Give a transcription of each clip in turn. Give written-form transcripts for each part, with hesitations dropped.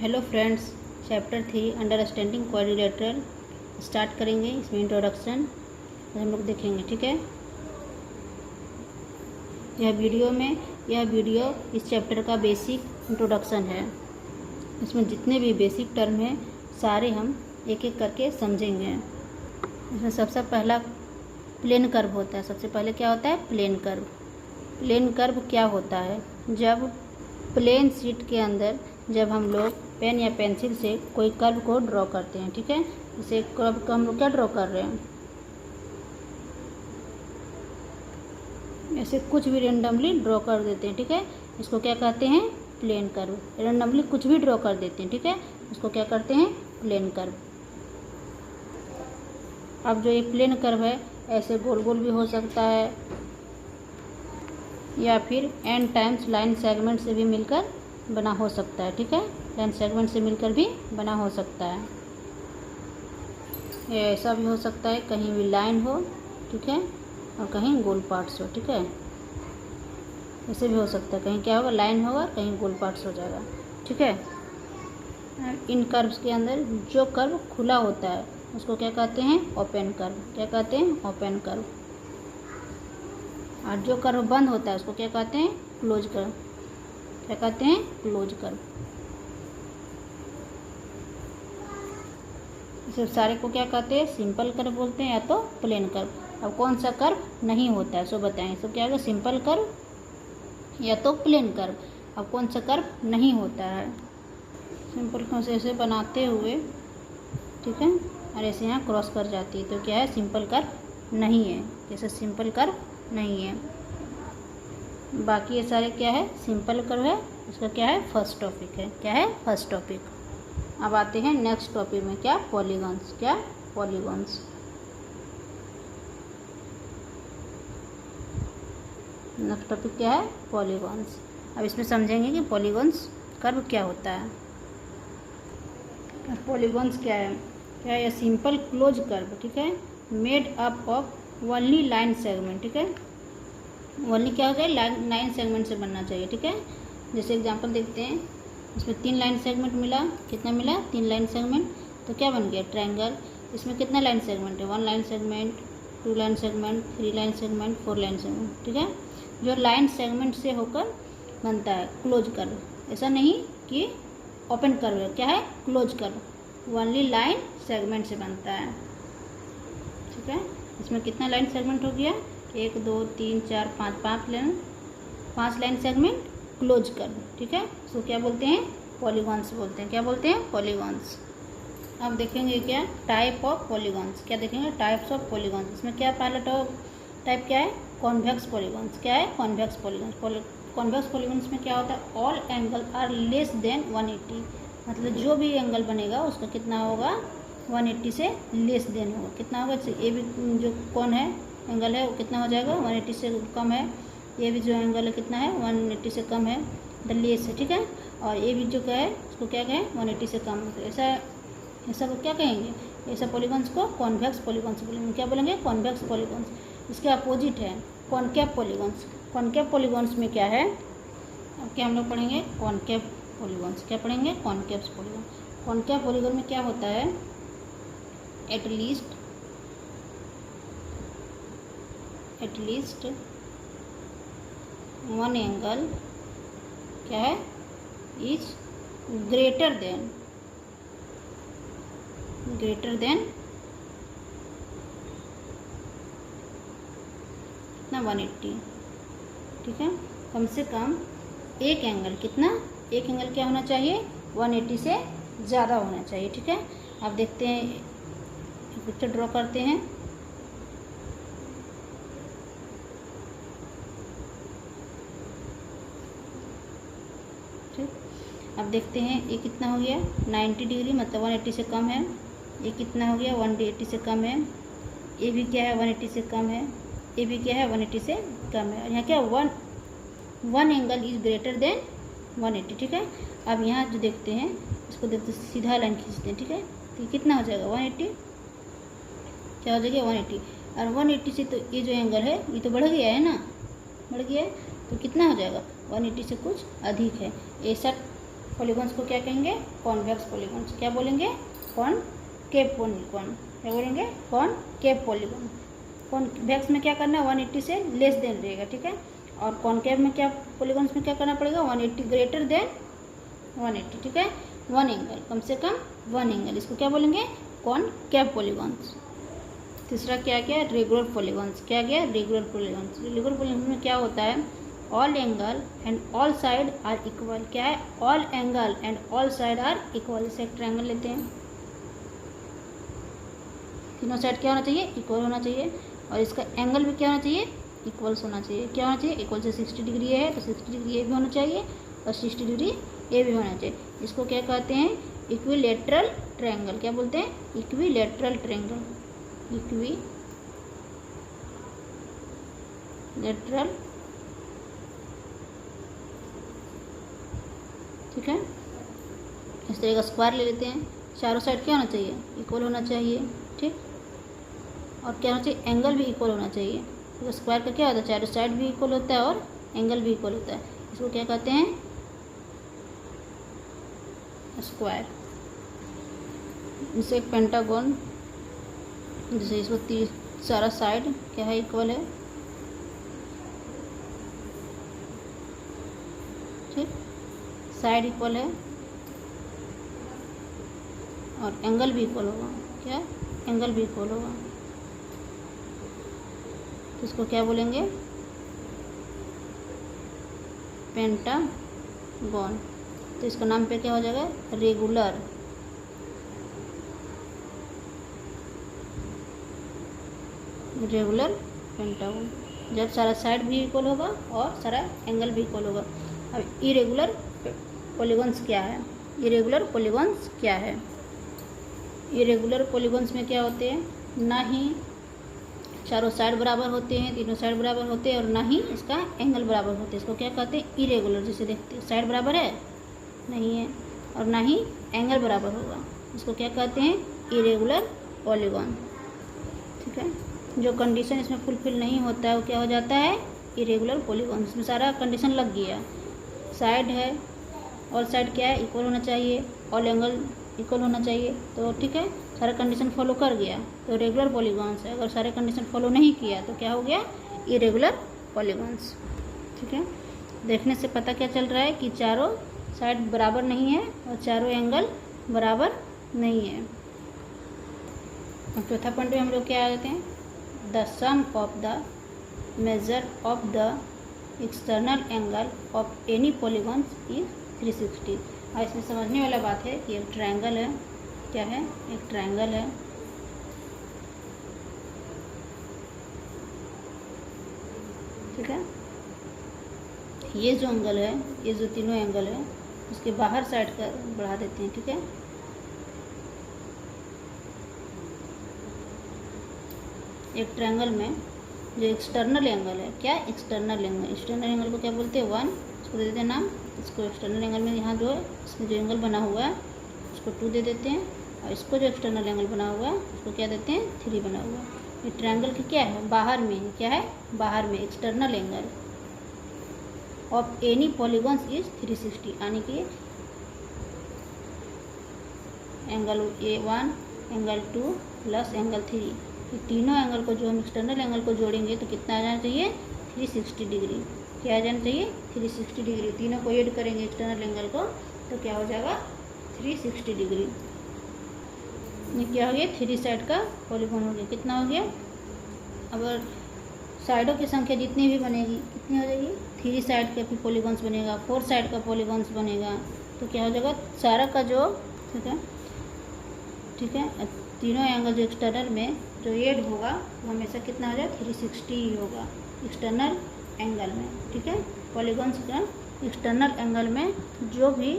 Hello friends, chapter 3 understanding quadrilateral start करेंगे। इसमें introduction हम लोग देखेंगे, ठीक है। यह वीडियो इस चैप्टर का बेसिक इंट्रोडक्शन है। इसमें जितने भी बेसिक टर्म हैं सारे हम एक एक करके समझेंगे। इसमें सबसे पहला प्लेन कर्व होता है। सबसे पहले क्या होता है? Plane curve. प्लेन कर्व क्या होता है? जब प्लेन शीट के अंदर जब हम लोग पेन या पेंसिल से कोई कर्व को ड्रॉ करते हैं, ठीक है। इसे कर्व को हम लोग क्या ड्रॉ कर रहे हैं? ऐसे कुछ भी रेंडमली ड्रॉ कर देते हैं, ठीक है। इसको क्या कहते हैं? Plane curve. रेंडमली कुछ भी ड्रॉ कर देते हैं, ठीक है। उसको क्या करते हैं? Plane curve. अब जो ये प्लेन कर्व है ऐसे गोल गोल भी हो सकता है या फिर एन टाइम्स लाइन सेगमेंट से भी मिलकर बना हो सकता है, ठीक है। लाइन सेगमेंट से मिलकर भी बना हो सकता है। ये ऐसा भी हो सकता है, कहीं भी लाइन हो, ठीक है, और कहीं गोल पार्ट्स हो, ठीक है। ऐसे भी हो सकता है, कहीं क्या होगा? लाइन होगा, कहीं गोल पार्ट्स हो जाएगा, ठीक है। इन कर्व्स के अंदर जो कर्व खुला होता है उसको क्या कहते हैं? Open curve. क्या कहते हैं? Open curve. और जो कर्व बंद होता है उसको क्या कहते हैं? Close curve. क्या कहते हैं? Close curve. इसे सारे को क्या कहते हैं? सिंपल कर्व बोलते हैं या तो प्लेन कर्व। अब कौन सा कर्व नहीं होता है सो बताएं। सो क्या होगा? सिंपल कर्व या तो प्लेन कर्व। अब कौन सा कर्व नहीं होता है? सिंपल कर्व से ऐसे बनाते हुए, ठीक है, और ऐसे यहाँ क्रॉस कर जाती है तो क्या है? सिंपल कर्व नहीं है। जैसे सिंपल कर्व नहीं है। बाकी ये सारे क्या है? सिंपल कर्व है। उसका क्या है? फर्स्ट टॉपिक है। क्या है? First topic. अब आते हैं नेक्स्ट टॉपिक में। क्या? पॉलीगॉन्स। क्या? पॉलीगॉन्स। नेक्स्ट टॉपिक क्या है? पॉलीगॉन्स। अब इसमें समझेंगे कि पॉलीगॉन्स कर्व क्या होता है। पॉलीगॉन्स क्या है? क्या है? सिंपल क्लोज कर्व, ठीक है, made up of only line segment, ठीक है। ओनली क्या हो जाए? लाइन सेगमेंट से बनना चाहिए, ठीक है। जैसे एग्जांपल देखते हैं, इसमें 3 लाइन सेगमेंट मिला। कितना मिला? 3 लाइन सेगमेंट। तो क्या बन गया? ट्रायंगल। इसमें कितना लाइन सेगमेंट है? 1 line segment, 2 line segment, 3 line segment, 4 line segment, ठीक है। जो लाइन सेगमेंट से होकर बनता है क्लोज कर्व। ऐसा नहीं कि ओपन कर्व है। क्या है? Close curve. Only line segment से बनता है, ठीक है। इसमें कितना लाइन सेगमेंट हो गया? 1 2 3 4 5 5 लाइन सेगमेंट क्लोज कर्व, ठीक है। इसको क्या बोलते हैं? पॉलीगॉन्स बोलते हैं। क्या बोलते हैं? पॉलीगॉन्स। अब देखेंगे क्या? Type of polygons. क्या देखेंगे? Types of polygons. इसमें क्या पहला टाइप क्या है? Convex polygons. क्या है? Convex polygons. कॉन्वेक्स पॉलीगॉन्स में क्या होता है? All angle are less than 180। मतलब जो भी एंगल बनेगा उसका कितना होगा? 180 से लेस देन होगा। कितना होगा? ए भी जो कौन है एंगल है वो कितना हो जाएगा? 180 से कम है। ये भी जो एंगल है कितना है? 180 से कम है, द लेस है, ठीक है। और ये भी जो क्या है उसको क्या कहें? 180 से कम। तो ऐसा को क्या कहेंगे? ऐसा पॉलीगॉन्स को कॉन्वेक्स पॉलीगॉन्स बोलेंगे। क्या बोलेंगे? Convex polygons. इसके अपोजिट है कॉनकेव पॉलीगॉन्स। कॉनकेव पॉलीगॉन्स में क्या है? अब क्या हम लोग पढ़ेंगे? Concave polygons. क्या पढ़ेंगे? Concave polygon. कॉनकेव पॉलीगॉन में क्या होता है? एट लीस्ट वन एंगल क्या है? इज ग्रेटर देन कितना? 180, ठीक है। कम से कम एक एंगल कितना? एक एंगल क्या होना चाहिए? 180 से ज़्यादा होना चाहिए, ठीक है। अब देखते हैं, पिक्चर ड्रॉ करते हैं। ठीक, अब देखते हैं ये कितना हो गया? 90 डिग्री, मतलब 180 से कम है। ये कितना हो गया? 180 से कम है। ये भी क्या है? 180 से कम है। ये भी क्या है? 180 से कम है। और यहाँ क्या? One angle is greater than 180, ठीक है। अब यहाँ जो देखते हैं इसको देखते सीधा लाइन खींचते हैं, ठीक है। तो कितना हो जाएगा? 180। क्या हो जाएगा? 180। और 180 से तो ये जो एंगल है ये तो बढ़ गया है ना, बढ़ गया है। तो कितना हो जाएगा? 180 से कुछ अधिक है। ऐसा पॉलीगॉन्स को क्या कहेंगे? Convex polygons. क्या बोलेंगे? Concave polygon. क्या बोलेंगे? Concave polygon. कॉन्वेक्स में क्या करना है? 180 से लेस देन रहेगा, ठीक है। और कॉनकेव में क्या, पॉलीगॉन्स में क्या करना पड़ेगा? 180 ग्रेटर देन 180, ठीक है। वन एंगल, कम से कम वन एंगल, इसको क्या बोलेंगे? Concave polygons. तीसरा क्या गया? Regular polygons. क्या गया? Regular polygons. रेगुलर पॉलीगॉन्स में क्या होता है? All angle and all side are equal. क्या है? All angle and all side are equal. जैसे एक ट्रायंगल लेते हैं, तीनों साइड क्या होना चाहिए? इक्वल होना चाहिए। और इसका एंगल भी क्या होना चाहिए? इक्वल्स होना चाहिए। क्या होना चाहिए? इक्वल से 60 डिग्री है तो 60 डिग्री ये भी होना चाहिए और 60 डिग्री ये भी होना चाहिए। इसको क्या कहते हैं? Equilateral triangle. क्या बोलते हैं? Equilateral triangle. इक्विलेटरल, ठीक है। इस तरह का स्क्वायर ले लेते हैं। चारों साइड क्या होना चाहिए? इक्वल होना चाहिए, ठीक। और क्या होना चाहिए? एंगल भी इक्वल होना चाहिए। तो स्क्वायर का क्या होता है? चारों साइड भी इक्वल होता है और एंगल भी इक्वल होता है। इसको क्या कहते हैं? स्क्वायर। जैसे एक पेंटागन, जैसे इसको सारा साइड क्या है? इक्वल है, ठीक। साइड इक्वल है और एंगल भी इक्वल होगा। क्या? एंगल भी इक्वल होगा। तो इसको क्या बोलेंगे? पेंटागन। तो इसका नाम पे क्या हो जाएगा? रेगुलर। रेगुलर पेंटागन, जब सारा साइड भी इक्वल होगा और सारा एंगल भी इक्वल होगा। अब इरेगुलर पॉलीगॉन्स क्या है? इरेगुलर पॉलीगॉन्स क्या है? इरेगुलर पॉलीगॉन्स में क्या होते हैं? ना ही चारों साइड बराबर होते हैं, तीनों साइड बराबर होते हैं, और ना ही इसका एंगल बराबर होते हैं। इसको क्या कहते हैं? इरेगुलर। जैसे देखते हैं साइड बराबर है, नहीं है, और ना ही एंगल बराबर होगा। इसको क्या कहते हैं? इरेगुलर पॉलीगॉन, ठीक है। जो कंडीशन इसमें फुलफिल नहीं होता है वो क्या हो जाता है? Irregular polygon. इसमें सारा कंडीशन लग गया। साइड है, ऑल साइड क्या है? इक्वल होना चाहिए, ऑल एंगल इक्वल होना चाहिए, तो ठीक है, सारा कंडीशन फॉलो कर गया तो रेगुलर पॉलीगॉन्स है। अगर सारे कंडीशन फॉलो नहीं किया तो क्या हो गया? इरेगुलर पॉलीगॉन्स, ठीक है। देखने से पता क्या चल रहा है कि चारों साइड बराबर नहीं है और चारों एंगल बराबर नहीं है। और चौथा पॉइंट में हम लोग क्या आ जाते हैं? The sum of the measure of the external angle of any polygons is 360। और इसमें समझने वाला बात है कि एक ट्रायंगल है। क्या है? एक ट्रायंगल है, ठीक है। ये जो एंगल है, ये जो तीनों एंगल है, उसके बाहर साइड का बढ़ा देते हैं, ठीक है। एक ट्रायंगल में जो एक्सटर्नल एंगल है, क्या? External angle. एक्सटर्नल एंगल को क्या बोलते हैं? 1। इसको दे देते हैं नाम। इसको एक्सटर्नल एंगल में यहाँ जो है, इसमें जो एंगल बना हुआ है उसको 2 दे देते हैं, और इसको जो एक्सटर्नल एंगल बना हुआ है उसको क्या देते हैं? 3 बना हुआ है। ये ट्रायंगल की क्या है? बाहर में। क्या है? बाहर में external angle of any polygons is 360, यानी कि angle A1, angle 2 plus angle 3, ये तीनों एंगल को जो हम एक्सटर्नल एंगल को जोड़ेंगे तो कितना आ जाना चाहिए? 360 डिग्री। क्या आ जाना चाहिए? 360 डिग्री। तीनों को ऐड करेंगे एक्सटर्नल एंगल को तो क्या हो जाएगा? 360 डिग्री। ये क्या हो गया? 3 साइड का पॉलीगॉन हो गया। कितना हो गया? अगर साइडों की संख्या जितनी भी बनेगी कितनी हो जाएगी? 3 साइड का भी पॉलीगॉन्स बनेगा, 4 साइड का पॉलीगॉन्स बनेगा, तो क्या हो जाएगा? सारा का जो, ठीक है, ठीक है, तीनों एंगल जो एक्सटर्नल में जो ऐड होगा वो हमेशा कितना हो जाएगा? 360 ही होगा एक्सटर्नल एंगल में, ठीक है। पॉलीगॉन्स का एक्सटर्नल एंगल में जो भी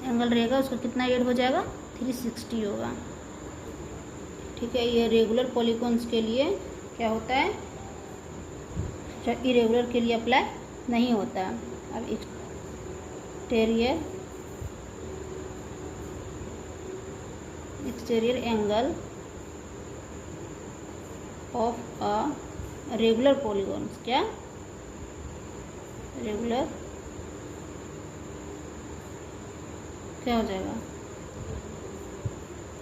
एंगल रहेगा उसका कितना ऐड हो जाएगा? 360 होगा, ठीक है। ये रेगुलर पॉलीगॉन्स के लिए क्या होता है? इरेगुलर के लिए अप्लाई नहीं होता। अब exterior angle of a regular polygons, क्या? रेगुलर क्या हो जाएगा,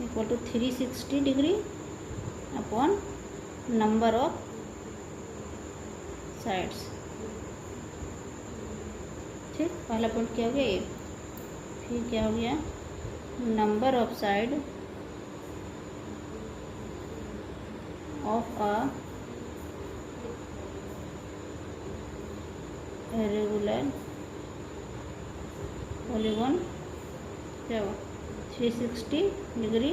equal to 360 degree upon number of sides. ठीक, पहला पॉइंट क्या हो गया ये। फिर क्या हो गया, number of side of a regular polygon क्या हुआ, 360 डिग्री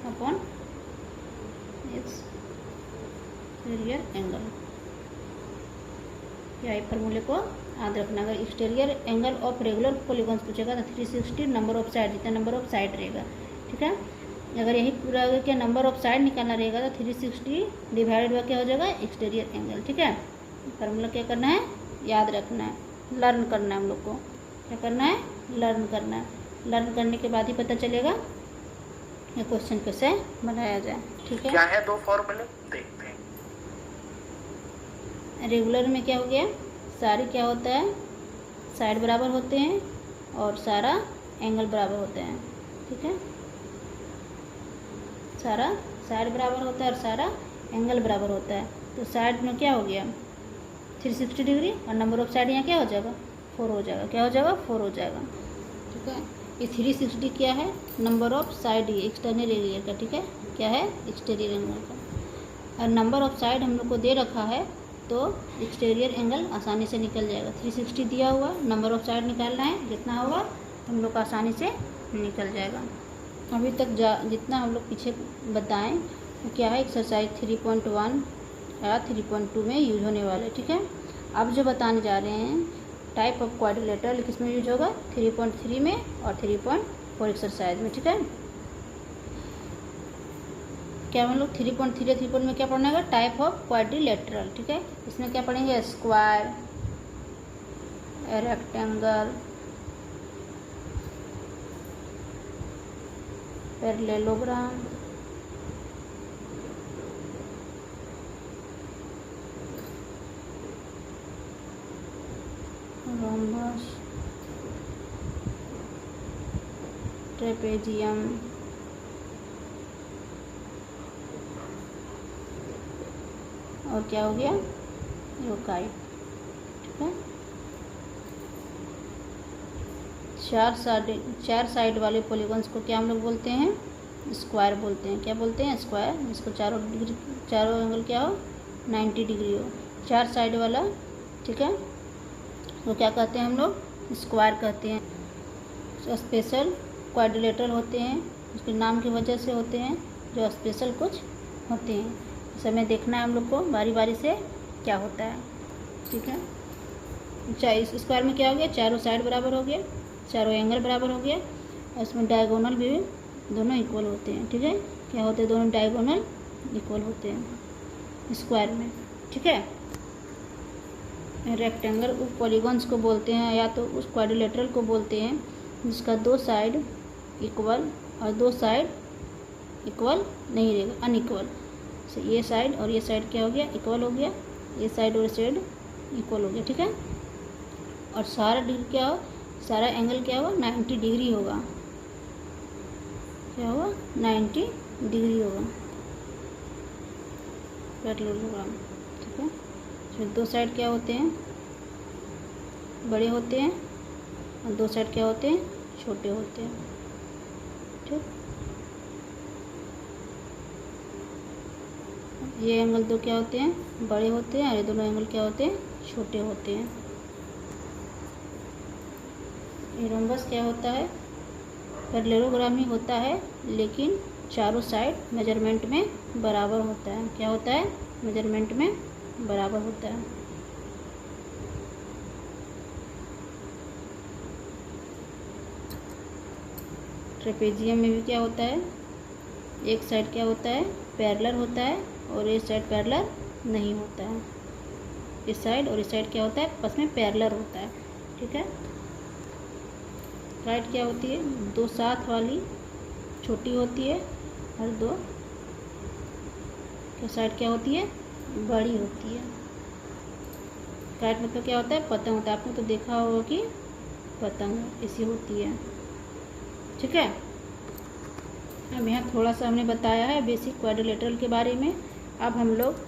अपॉन एक्सटीरियर एंगल। क्या है, फॉर्मूले को याद रखना। अगर exterior angle of regular polygons पूछेगा तो 360 नंबर ऑफ साइड, जितना नंबर ऑफ साइड रहेगा। ठीक है, अगर यही पूरा अगर क्या नंबर ऑफ साइड निकालना रहेगा तो 360 डिवाइडेड बाय क्या हो जाएगा, एक्सटीरियर एंगल। ठीक है, फॉर्मूला क्या करना है, याद रखना है, लर्न करना है हम लोग को। क्या करना है, लर्न करना है। लर्न करने के बाद ही पता चलेगा ये क्वेश्चन कैसे बनाया जाए। ठीक है, क्या है दो फॉर्मूले देखते हैं। रेगुलर में क्या हो गया, सारे क्या होता है, साइड बराबर होते हैं और सारा एंगल बराबर होते हैं। ठीक है, सारा साइड बराबर होता है और सारा एंगल बराबर होता है। तो साइड में क्या हो गया 360 डिग्री और नंबर ऑफ साइड यहाँ क्या हो जाएगा 4 हो जाएगा। क्या हो जाएगा 4 हो जाएगा। ठीक है, ये 360 क्या है, नंबर ऑफ साइड, ये एक्सटर्नल एरिया का। ठीक है, क्या है, एक्सटीरियर एंगल का। और नंबर ऑफ साइड हम लोग को दे रखा है तो एक्सटीरियर एंगल आसानी से निकल जाएगा। 360 दिया हुआ, नंबर ऑफ साइड निकालना है, जितना होगा हम लोग को आसानी से निकल जाएगा। अभी तक जितना हम लोग पीछे बताएं तो क्या है, एक्सरसाइज 3.1 या 3.2 में यूज होने वाले। ठीक है, अब जो बताने जा रहे हैं टाइप ऑफ क्वाड्रिलेटरल किस में यूज होगा, 3.3 में और 3.4 एक्सरसाइज में। ठीक है, क्या हम लोग 3.3 या 3. में क्या पढ़ना है, टाइप ऑफ क्वाड्रिलेटरल। ठीक है, इसमें क्या पढ़ेंगे, square, rectangle, parallelogram, rhombus, trapezium, और क्या हो गया, योकाइड। ठीक है, चार साइड वाले पॉलीगॉन्स को क्या हम लोग बोलते हैं, स्क्वायर बोलते हैं। क्या बोलते हैं, स्क्वायर, जिसको चारों एंगल क्या हो 90 डिग्री हो, 4 साइड वाला। ठीक है, तो क्या कहते हैं हम लोग, स्क्वायर कहते हैं। स्पेशल क्वाड्रिलेटरल होते हैं, उसके नाम की वजह से होते हैं, जो स्पेशल कुछ होते हैं। इस समय देखना है हम लोग को बारी बारी से क्या होता है। ठीक है, इस स्क्वायर में क्या हो गया, चारों साइड बराबर हो गया, चारों एंगल बराबर हो गया, और इसमें डायगोनल भी दोनों इक्वल होते हैं। ठीक है, क्या होते हैं, दोनों डायगोनल इक्वल होते हैं स्क्वायर में। ठीक है, रेक्टेंगल उस पॉलीगॉन्स को बोलते हैं या तो उस क्वाड्रिलेटरल को बोलते हैं जिसका 2 साइड इक्वल और 2 साइड इक्वल नहीं रहेगा, अनइक्वल। से ये साइड और ये साइड क्या हो गया, इक्वल हो गया, ये साइड और ये साइड इक्वल हो गया। ठीक है, और सारा डिग्री क्या हो, सारा एंगल क्या होगा 90 डिग्री होगा। क्या होगा 90 डिग्री होगा पैरेललोग्राम। ठीक है, फिर 2 साइड क्या होते हैं, बड़े होते हैं, और 2 साइड क्या होते हैं, छोटे होते हैं। ठीक, ये एंगल 2 क्या होते हैं, बड़े होते हैं, और ये दोनों एंगल क्या होते हैं, छोटे होते हैं। ये रोम्बस क्या होता है, पैरेललोग्राम ही होता है, लेकिन चारों साइड मेजरमेंट में बराबर होता है। क्या होता है, मेजरमेंट में बराबर होता है। ट्रेपेजियम में भी क्या होता है, एक साइड क्या होता है, पैरेलल होता है, और एक साइड पैरेलल नहीं होता है। इस साइड और इस साइड क्या होता है, आपस में पैरेलल होता है। ठीक है, साइड क्या होती है, 2 साथ वाली छोटी होती है, और 2 साइड क्या होती है, बड़ी होती है। काइट मतलब क्या होता है, पतंग होता है। आपने तो देखा होगा कि पतंग ऐसी होती है। ठीक है। अब यहाँ थोड़ा सा हमने बताया है बेसिक क्वाड्रिलेटरल के बारे में। अब हम लोग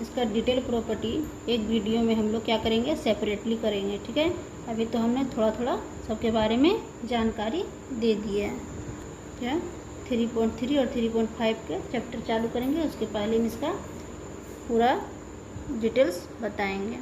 इसका डिटेल प्रॉपर्टी एक वीडियो में हम लोग क्या करेंगे, सेपरेटली करेंगे, ठीक है। अभी तो हमने थोड़ा थोड़ा सबके बारे में जानकारी दे दी है। क्या 3.3 और 3.5 के चैप्टर चालू करेंगे, उसके पहले हम इसका पूरा डिटेल्स बताएंगे।